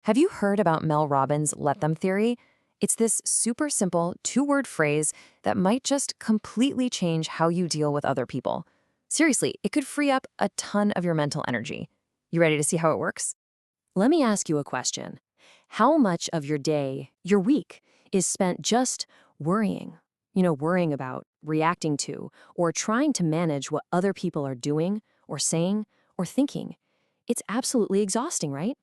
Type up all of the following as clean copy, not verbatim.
Have you heard about Mel Robbins' let them theory? It's this super simple two-word phrase that might just completely change how you deal with other people. Seriously, it could free up a ton of your mental energy. You ready to see how it works? Let me ask you a question. How much of your day, your week, is spent just worrying? Worrying about, reacting to, or trying to manage what other people are doing, or saying, or thinking. It's absolutely exhausting, right?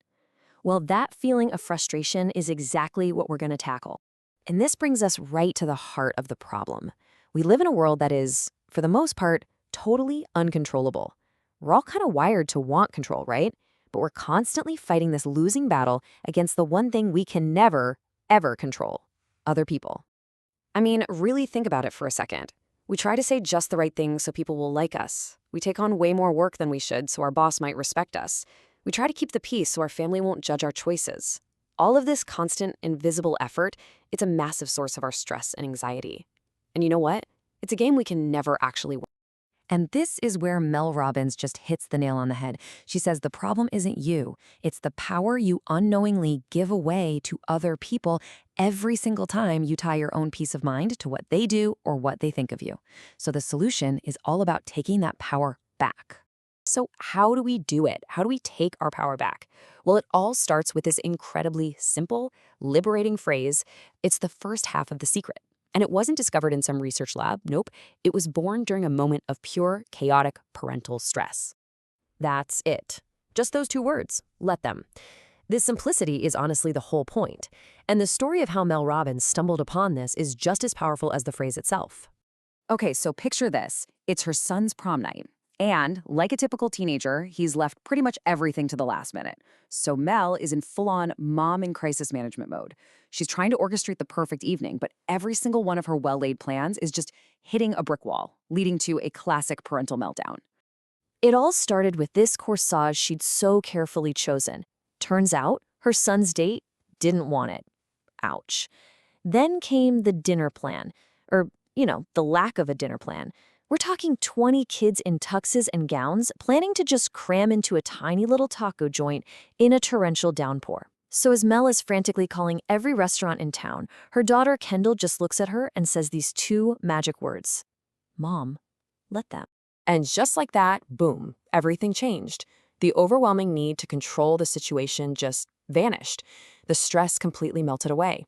Well, that feeling of frustration is exactly what we're going to tackle. And this brings us right to the heart of the problem. We live in a world that is, for the most part, totally uncontrollable. We're all kind of wired to want control, right? But we're constantly fighting this losing battle against the one thing we can never, ever control: other people. I mean, really think about it for a second. We try to say just the right thing so people will like us. We take on way more work than we should so our boss might respect us. We try to keep the peace so our family won't judge our choices. All of this constant, invisible effort, it's a massive source of our stress and anxiety. And you know what? It's a game we can never actually win. And this is where Mel Robbins just hits the nail on the head. She says the problem isn't you. It's the power you unknowingly give away to other people every single time you tie your own peace of mind to what they do or what they think of you. So the solution is all about taking that power back. So how do we do it? How do we take our power back? Well, it all starts with this incredibly simple, liberating phrase. It's the first half of the secret. And it wasn't discovered in some research lab. Nope. It was born during a moment of pure, chaotic parental stress. That's it. Just those two words. Let them. This simplicity is honestly the whole point. And the story of how Mel Robbins stumbled upon this is just as powerful as the phrase itself. Okay, so picture this. It's her son's prom night. And, like a typical teenager, he's left pretty much everything to the last minute. So Mel is in full-on mom in crisis management mode. She's trying to orchestrate the perfect evening, but every single one of her well-laid plans is just hitting a brick wall, leading to a classic parental meltdown. It all started with this corsage she'd so carefully chosen. Turns out, her son's date didn't want it. Ouch. Then came the dinner plan, or, the lack of a dinner plan. We're talking 20 kids in tuxes and gowns planning to just cram into a tiny little taco joint in a torrential downpour. So as Mel is frantically calling every restaurant in town, her daughter Kendall just looks at her and says these two magic words: "Mom, let them." And just like that, boom, everything changed. The overwhelming need to control the situation just vanished. The stress completely melted away.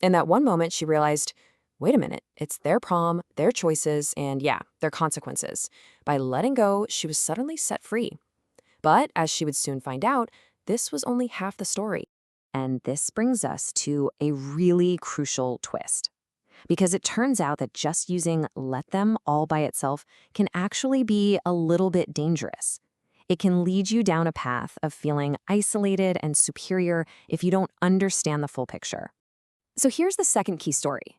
In that one moment, she realized, wait a minute, it's their prom, their choices, and yeah, their consequences. By letting go, she was suddenly set free. But as she would soon find out, this was only half the story. And this brings us to a really crucial twist. Because it turns out that just using let them all by itself can actually be a little bit dangerous. It can lead you down a path of feeling isolated and superior if you don't understand the full picture. So here's the second key story.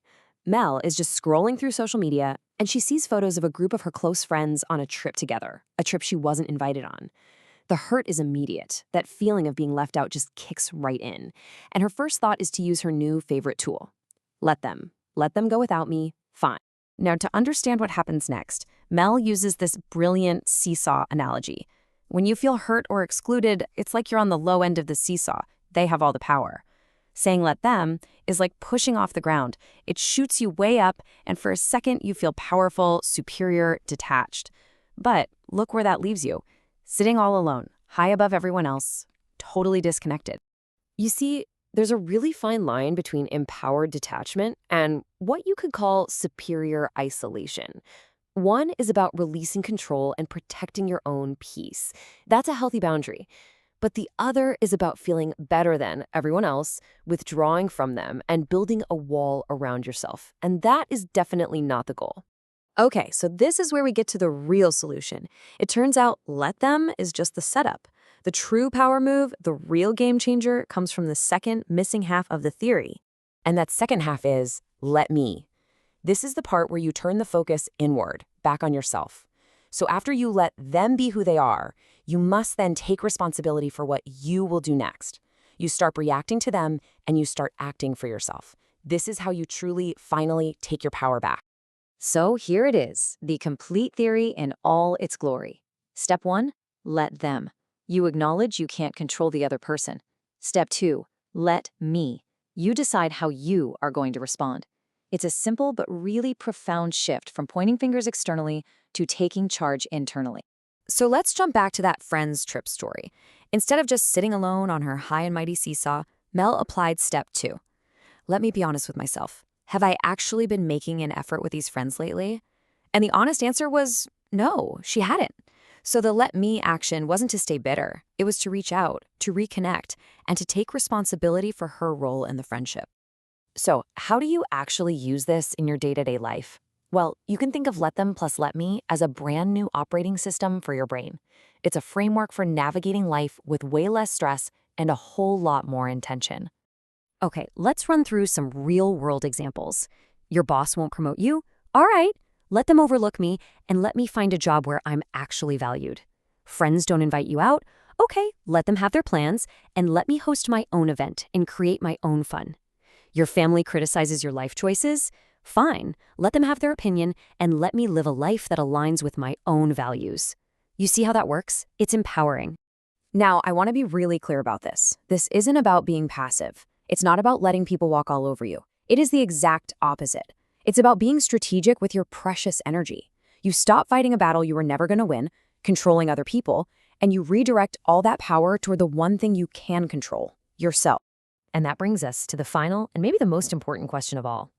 Mel is just scrolling through social media, and she sees photos of a group of her close friends on a trip together, a trip she wasn't invited on. The hurt is immediate. That feeling of being left out just kicks right in. And her first thought is to use her new favorite tool. Let them. Let them go without me. Fine. Now, to understand what happens next, Mel uses this brilliant seesaw analogy. When you feel hurt or excluded, it's like you're on the low end of the seesaw. They have all the power. Saying let them is like pushing off the ground. It shoots you way up, and for a second you feel powerful, superior, detached. But look where that leaves you. Sitting all alone, high above everyone else, totally disconnected. You see, there's a really fine line between empowered detachment and what you could call superior isolation. One is about releasing control and protecting your own peace. That's a healthy boundary. But the other is about feeling better than everyone else, withdrawing from them, and building a wall around yourself. And that is definitely not the goal. Okay, so this is where we get to the real solution. It turns out let them is just the setup. The true power move, the real game changer, comes from the second missing half of the theory. And that second half is let me. This is the part where you turn the focus inward, back on yourself. So after you let them be who they are, you must then take responsibility for what you will do next. You start reacting to them and you start acting for yourself. This is how you truly, finally take your power back. So here it is, the complete theory in all its glory. Step 1, let them. You acknowledge you can't control the other person. Step 2, Let me. You decide how you are going to respond. It's a simple but really profound shift from pointing fingers externally to taking charge internally. So let's jump back to that friend's trip story. Instead of just sitting alone on her high and mighty seesaw, Mel applied step 2. Let me be honest with myself. Have I actually been making an effort with these friends lately? And the honest answer was no, she hadn't. So the let me action wasn't to stay bitter. It was to reach out, to reconnect, and to take responsibility for her role in the friendship. So how do you actually use this in your day-to-day life? Well, you can think of Let Them plus Let Me as a brand new operating system for your brain. It's a framework for navigating life with way less stress and a whole lot more intention. Okay, let's run through some real-world examples. Your boss won't promote you? All right, let them overlook me and let me find a job where I'm actually valued. Friends don't invite you out? Okay, let them have their plans and let me host my own event and create my own fun. Your family criticizes your life choices? Fine, let them have their opinion and let me live a life that aligns with my own values. You see how that works? It's empowering. Now, I want to be really clear about this. This isn't about being passive. It's not about letting people walk all over you. It is the exact opposite. It's about being strategic with your precious energy. You stop fighting a battle you were never going to win, controlling other people, and you redirect all that power toward the one thing you can control, yourself. And that brings us to the final and maybe the most important question of all.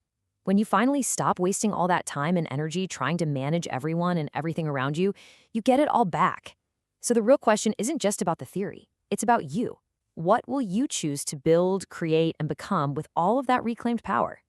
When you finally stop wasting all that time and energy trying to manage everyone and everything around you, you get it all back. So the real question isn't just about the theory. It's about you. What will you choose to build, create, and become with all of that reclaimed power?